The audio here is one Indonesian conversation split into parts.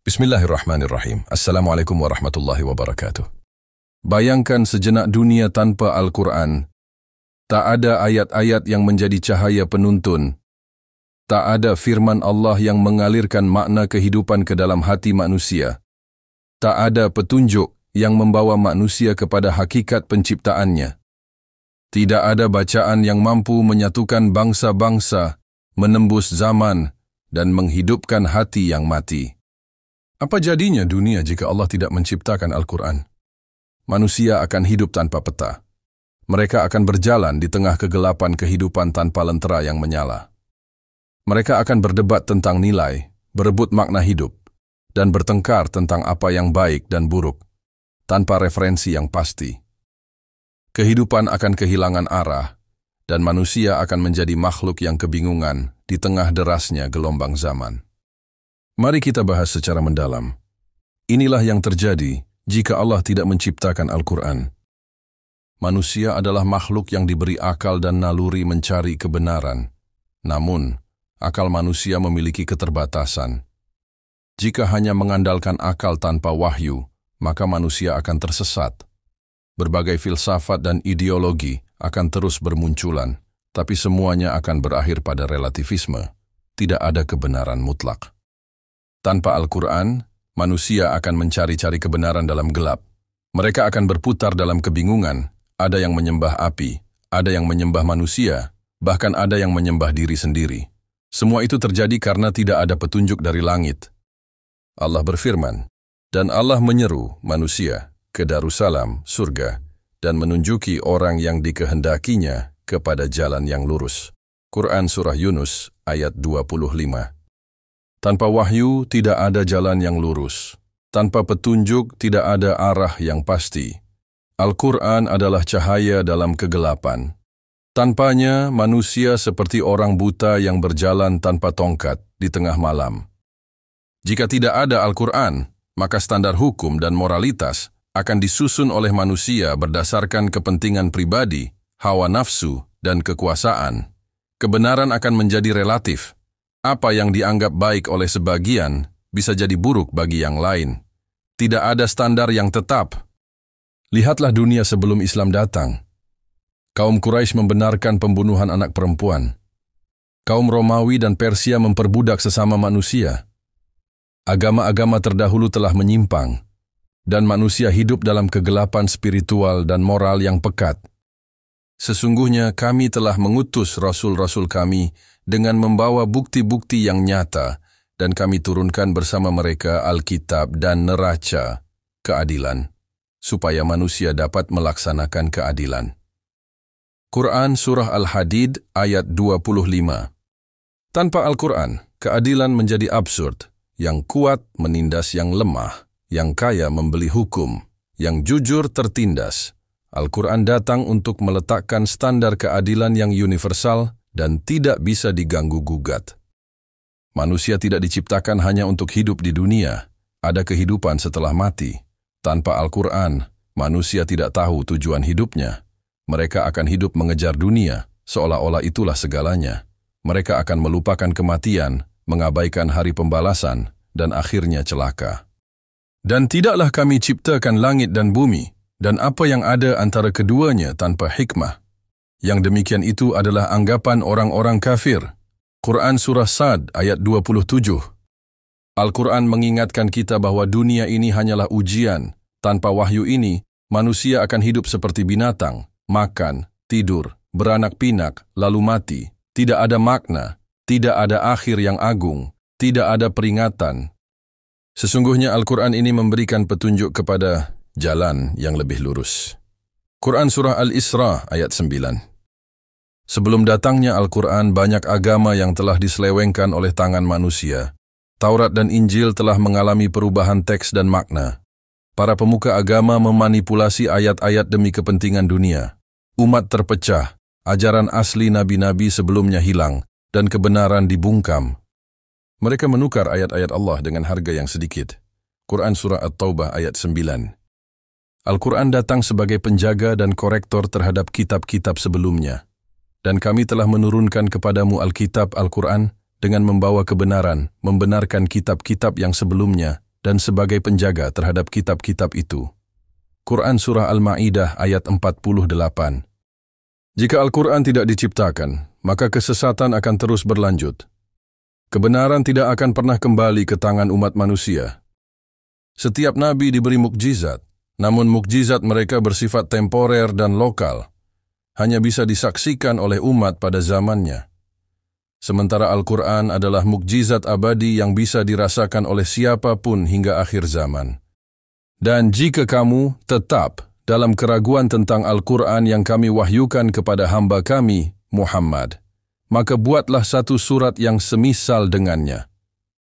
Bismillahirrahmanirrahim. Assalamualaikum warahmatullahi wabarakatuh. Bayangkan sejenak dunia tanpa Al-Quran. Tak ada ayat-ayat yang menjadi cahaya penuntun. Tak ada firman Allah yang mengalirkan makna kehidupan ke dalam hati manusia. Tak ada petunjuk yang membawa manusia kepada hakikat penciptaannya. Tidak ada bacaan yang mampu menyatukan bangsa-bangsa, menembus zaman, dan menghidupkan hati yang mati. Apa jadinya dunia jika Allah tidak menciptakan Al-Quran? Manusia akan hidup tanpa peta. Mereka akan berjalan di tengah kegelapan kehidupan tanpa lentera yang menyala. Mereka akan berdebat tentang nilai, berebut makna hidup, dan bertengkar tentang apa yang baik dan buruk, tanpa referensi yang pasti. Kehidupan akan kehilangan arah, dan manusia akan menjadi makhluk yang kebingungan di tengah derasnya gelombang zaman. Mari kita bahas secara mendalam. Inilah yang terjadi jika Allah tidak menciptakan Al-Quran. Manusia adalah makhluk yang diberi akal dan naluri mencari kebenaran. Namun, akal manusia memiliki keterbatasan. Jika hanya mengandalkan akal tanpa wahyu, maka manusia akan tersesat. Berbagai filsafat dan ideologi akan terus bermunculan, tapi semuanya akan berakhir pada relativisme. Tidak ada kebenaran mutlak. Tanpa Al-Quran, manusia akan mencari-cari kebenaran dalam gelap. Mereka akan berputar dalam kebingungan. Ada yang menyembah api, ada yang menyembah manusia, bahkan ada yang menyembah diri sendiri. Semua itu terjadi karena tidak ada petunjuk dari langit. Allah berfirman, dan Allah menyeru manusia ke Darussalam, surga, dan menunjuki orang yang dikehendakinya kepada jalan yang lurus. Quran Surah Yunus ayat 25. Tanpa wahyu tidak ada jalan yang lurus. Tanpa petunjuk tidak ada arah yang pasti. Al-Quran adalah cahaya dalam kegelapan. Tanpanya manusia seperti orang buta yang berjalan tanpa tongkat di tengah malam. Jika tidak ada Al-Quran, maka standar hukum dan moralitas akan disusun oleh manusia berdasarkan kepentingan pribadi, hawa nafsu, dan kekuasaan. Kebenaran akan menjadi relatif. Apa yang dianggap baik oleh sebagian bisa jadi buruk bagi yang lain. Tidak ada standar yang tetap. Lihatlah dunia sebelum Islam datang. Kaum Quraisy membenarkan pembunuhan anak perempuan. Kaum Romawi dan Persia memperbudak sesama manusia. Agama-agama terdahulu telah menyimpang, dan manusia hidup dalam kegelapan spiritual dan moral yang pekat. Sesungguhnya kami telah mengutus rasul-rasul kami dengan membawa bukti-bukti yang nyata, dan kami turunkan bersama mereka Alkitab dan neraca keadilan, supaya manusia dapat melaksanakan keadilan. Quran Surah Al-Hadid ayat 25. Tanpa Al-Quran, keadilan menjadi absurd. Yang kuat menindas yang lemah, yang kaya membeli hukum, yang jujur tertindas. Al-Quran datang untuk meletakkan standar keadilan yang universal dan tidak bisa diganggu-gugat. Manusia tidak diciptakan hanya untuk hidup di dunia. Ada kehidupan setelah mati. Tanpa Al-Quran, manusia tidak tahu tujuan hidupnya. Mereka akan hidup mengejar dunia, seolah-olah itulah segalanya. Mereka akan melupakan kematian, mengabaikan hari pembalasan, dan akhirnya celaka. Dan tidaklah kami ciptakan langit dan bumi, dan apa yang ada antara keduanya tanpa hikmah. Yang demikian itu adalah anggapan orang-orang kafir. Quran Surah Sad ayat 27. Al-Quran mengingatkan kita bahwa dunia ini hanyalah ujian. Tanpa wahyu ini, manusia akan hidup seperti binatang, makan, tidur, beranak pinak, lalu mati. Tidak ada makna, tidak ada akhir yang agung, tidak ada peringatan. Sesungguhnya Al-Quran ini memberikan petunjuk kepada jalan yang lebih lurus. Quran Surah Al-Isra ayat 9. Sebelum datangnya Al-Quran, banyak agama yang telah diselewengkan oleh tangan manusia. Taurat dan Injil telah mengalami perubahan teks dan makna. Para pemuka agama memanipulasi ayat-ayat demi kepentingan dunia. Umat terpecah, ajaran asli nabi-nabi sebelumnya hilang, dan kebenaran dibungkam. Mereka menukar ayat-ayat Allah dengan harga yang sedikit. Quran Surah At-Taubah ayat 9. Al-Quran datang sebagai penjaga dan korektor terhadap kitab-kitab sebelumnya. Dan kami telah menurunkan kepadamu Alkitab Al-Quran dengan membawa kebenaran, membenarkan kitab-kitab yang sebelumnya, dan sebagai penjaga terhadap kitab-kitab itu. Quran Surah Al-Ma'idah ayat 48. Jika Al-Quran tidak diciptakan, maka kesesatan akan terus berlanjut. Kebenaran tidak akan pernah kembali ke tangan umat manusia. Setiap nabi diberi mukjizat, namun mukjizat mereka bersifat temporer dan lokal, hanya bisa disaksikan oleh umat pada zamannya. Sementara Al-Quran adalah mukjizat abadi yang bisa dirasakan oleh siapapun hingga akhir zaman. Dan jika kamu tetap dalam keraguan tentang Al-Quran yang kami wahyukan kepada hamba kami, Muhammad, maka buatlah satu surat yang semisal dengannya.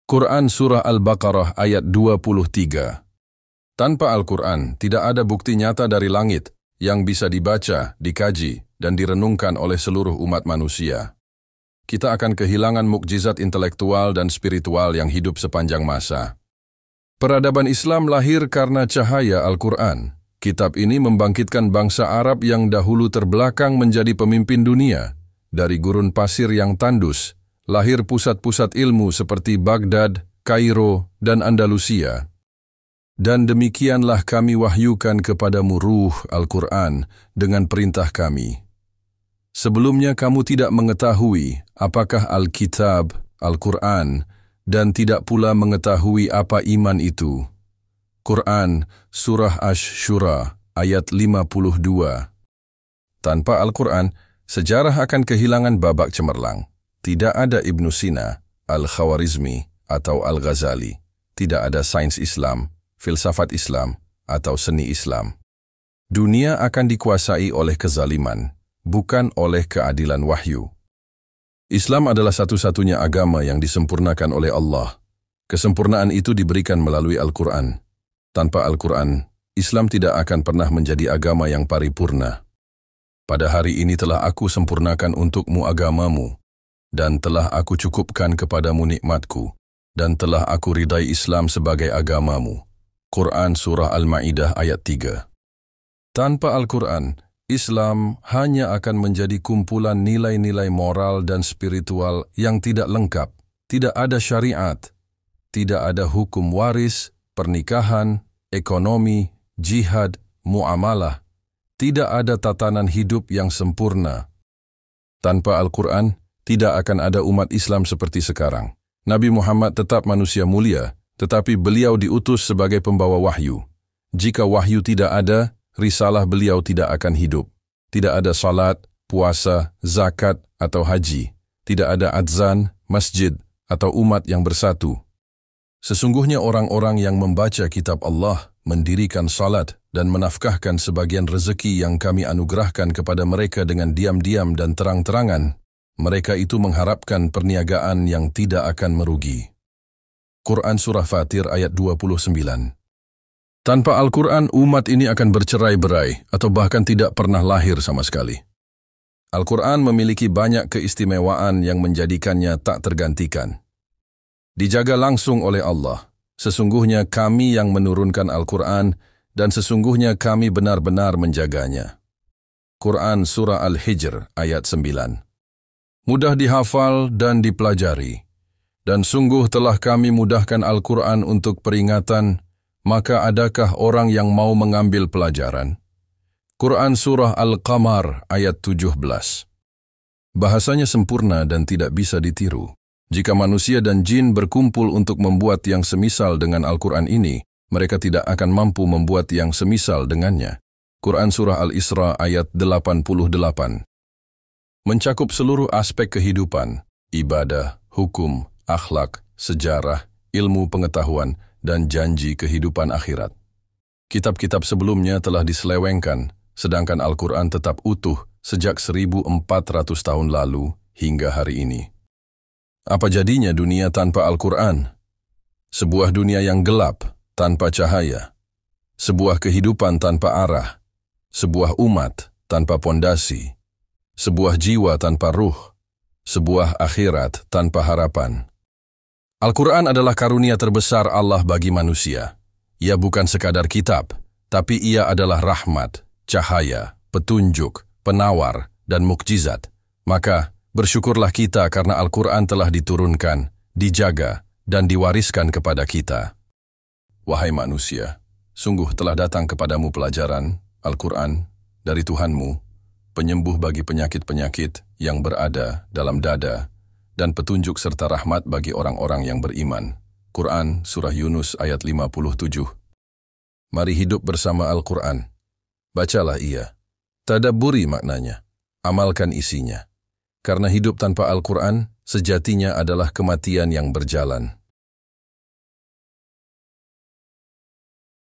Quran Surah Al-Baqarah ayat 23. Tanpa Al-Quran, tidak ada bukti nyata dari langit yang bisa dibaca, dikaji, dan direnungkan oleh seluruh umat manusia. Kita akan kehilangan mukjizat intelektual dan spiritual yang hidup sepanjang masa. Peradaban Islam lahir karena cahaya Al-Quran. Kitab ini membangkitkan bangsa Arab yang dahulu terbelakang menjadi pemimpin dunia. Dari gurun pasir yang tandus, lahir pusat-pusat ilmu seperti Baghdad, Kairo, dan Andalusia. Dan demikianlah kami wahyukan kepadamu ruh Al-Quran dengan perintah kami. Sebelumnya kamu tidak mengetahui apakah Alkitab, Al-Quran, dan tidak pula mengetahui apa iman itu. Quran Surah Asy-Syura ayat 52. Tanpa Al-Quran, sejarah akan kehilangan babak cemerlang. Tidak ada Ibnu Sina, Al-Khawarizmi, atau Al-Ghazali. Tidak ada sains Islam, filsafat Islam, atau seni Islam. Dunia akan dikuasai oleh kezaliman, bukan oleh keadilan wahyu. Islam adalah satu-satunya agama yang disempurnakan oleh Allah. Kesempurnaan itu diberikan melalui Al-Quran. Tanpa Al-Quran, Islam tidak akan pernah menjadi agama yang paripurna. Pada hari ini telah aku sempurnakan untukmu agamamu, dan telah aku cukupkan kepadamu nikmatku, dan telah aku ridai Islam sebagai agamamu. Quran Surah Al-Ma'idah ayat 3. Tanpa Al-Quran, Islam hanya akan menjadi kumpulan nilai-nilai moral dan spiritual yang tidak lengkap. Tidak ada syariat, tidak ada hukum waris, pernikahan, ekonomi, jihad, muamalah. Tidak ada tatanan hidup yang sempurna. Tanpa Al-Quran, tidak akan ada umat Islam seperti sekarang. Nabi Muhammad tetap manusia mulia, tetapi beliau diutus sebagai pembawa wahyu. Jika wahyu tidak ada, risalah beliau tidak akan hidup. Tidak ada salat, puasa, zakat, atau haji. Tidak ada adzan, masjid, atau umat yang bersatu. Sesungguhnya orang-orang yang membaca kitab Allah, mendirikan salat, dan menafkahkan sebagian rezeki yang kami anugerahkan kepada mereka dengan diam-diam dan terang-terangan, mereka itu mengharapkan perniagaan yang tidak akan merugi. Quran Surah Fatir ayat 29. Tanpa Al-Quran, umat ini akan bercerai-berai atau bahkan tidak pernah lahir sama sekali. Al-Quran memiliki banyak keistimewaan yang menjadikannya tak tergantikan. Dijaga langsung oleh Allah. Sesungguhnya kami yang menurunkan Al-Quran dan sesungguhnya kami benar-benar menjaganya. Quran Surah Al-Hijr ayat 9. Mudah dihafal dan dipelajari. Dan sungguh telah kami mudahkan Al-Quran untuk peringatan, maka adakah orang yang mau mengambil pelajaran? Quran Surah Al-Qamar ayat 17. Bahasanya sempurna dan tidak bisa ditiru. Jika manusia dan jin berkumpul untuk membuat yang semisal dengan Al-Quran ini, mereka tidak akan mampu membuat yang semisal dengannya. Quran Surah Al-Isra ayat 88. Mencakup seluruh aspek kehidupan, ibadah, hukum, akhlak, sejarah, ilmu pengetahuan, dan janji kehidupan akhirat. Kitab-kitab sebelumnya telah diselewengkan, sedangkan Al-Quran tetap utuh sejak 1400 tahun lalu hingga hari ini. Apa jadinya dunia tanpa Al-Quran? Sebuah dunia yang gelap, tanpa cahaya. Sebuah kehidupan tanpa arah. Sebuah umat tanpa pondasi. Sebuah jiwa tanpa ruh. Sebuah akhirat tanpa harapan. Al-Quran adalah karunia terbesar Allah bagi manusia. Ia bukan sekadar kitab, tapi ia adalah rahmat, cahaya, petunjuk, penawar, dan mukjizat. Maka, bersyukurlah kita karena Al-Quran telah diturunkan, dijaga, dan diwariskan kepada kita. Wahai manusia, sungguh telah datang kepadamu pelajaran, Al-Quran, dari Tuhanmu, penyembuh bagi penyakit-penyakit yang berada dalam dada, dan petunjuk serta rahmat bagi orang-orang yang beriman. Quran, Surah Yunus ayat 57. Mari hidup bersama Al-Quran. Bacalah ia. Tadabburi maknanya. Amalkan isinya. Karena hidup tanpa Al-Quran, sejatinya adalah kematian yang berjalan.